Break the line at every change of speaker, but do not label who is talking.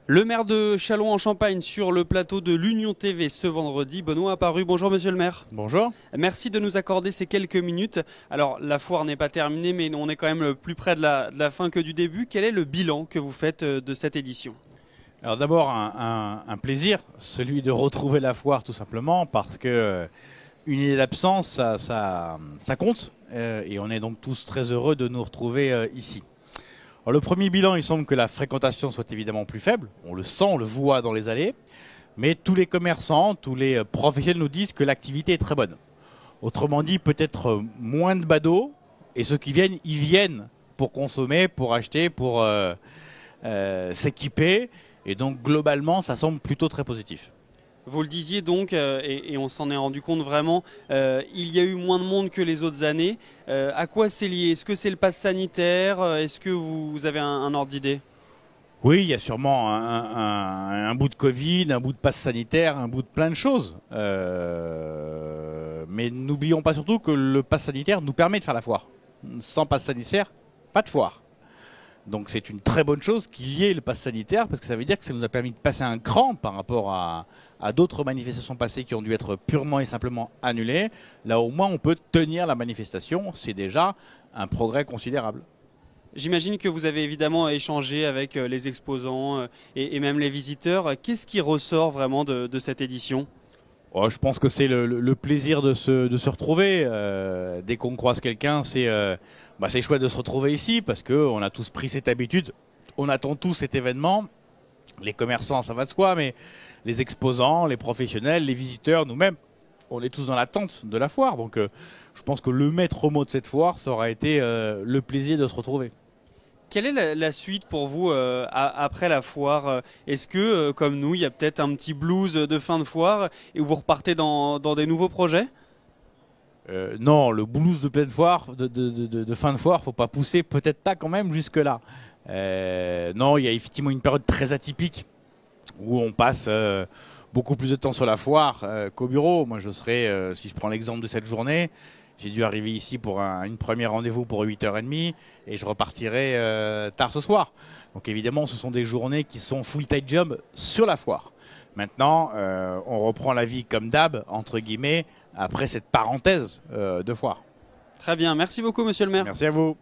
Le maire de Châlons-en-Champagne sur le plateau de l'Union TV ce vendredi, Benoît Apparu. Bonjour monsieur le maire.
Bonjour.
Merci de nous accorder ces quelques minutes. Alors la foire n'est pas terminée mais on est quand même plus près de la fin que du début. Quel est le bilan que vous faites de cette édition?
Alors d'abord un plaisir, celui de retrouver la foire tout simplement parce que une idée d'absence ça compte et on est donc tous très heureux de nous retrouver ici. Alors, le premier bilan, il semble que la fréquentation soit évidemment plus faible, on le sent, on le voit dans les allées, mais tous les commerçants, tous les professionnels nous disent que l'activité est très bonne. Autrement dit, peut-être moins de badauds, et ceux qui viennent, ils viennent pour consommer, pour acheter, pour s'équiper, et donc globalement, ça semble plutôt très positif.
Vous le disiez donc, et on s'en est rendu compte vraiment, il y a eu moins de monde que les autres années. À quoi c'est lié? Est-ce que c'est le pass sanitaire? Est-ce que vous avez un ordre d'idée?
Oui, il y a sûrement un bout de Covid, un bout de passe sanitaire, un bout de plein de choses. Mais n'oublions pas surtout que le pass sanitaire nous permet de faire la foire. Sans pass sanitaire, pas de foire. Donc c'est une très bonne chose qu'il y ait le pass sanitaire parce que ça veut dire que ça nous a permis de passer un cran par rapport à d'autres manifestations passées qui ont dû être purement et simplement annulées. Là au moins on peut tenir la manifestation, c'est déjà un progrès considérable.
J'imagine que vous avez évidemment échangé avec les exposants et même les visiteurs. Qu'est-ce qui ressort vraiment de cette édition?
Oh, je pense que c'est le plaisir de se retrouver. Dès qu'on croise quelqu'un, c'est chouette de se retrouver ici parce qu'on a tous pris cette habitude. On attend tous cet événement. Les commerçants, ça va de soi, mais les exposants, les professionnels, les visiteurs, nous-mêmes, on est tous dans l'attente de la foire. Donc je pense que le maître mot de cette foire, ça aura été le plaisir de se retrouver.
Quelle est la suite pour vous après la foire? Est-ce que, comme nous, il y a peut-être un petit blues de fin de foire et vous repartez dans des nouveaux projets?
Non, le blues de pleine foire, de fin de foire, faut pas pousser, peut-être pas quand même jusque-là. Non, il y a effectivement une période très atypique où on passe beaucoup plus de temps sur la foire qu'au bureau. Moi, je serai, si je prends l'exemple de cette journée, j'ai dû arriver ici pour une première rendez-vous pour 8h30 et je repartirai tard ce soir. Donc évidemment, ce sont des journées qui sont full-time job sur la foire. Maintenant, on reprend la vie comme d'hab, entre guillemets, après cette parenthèse de foire.
Très bien, merci beaucoup monsieur le maire.
Merci à vous.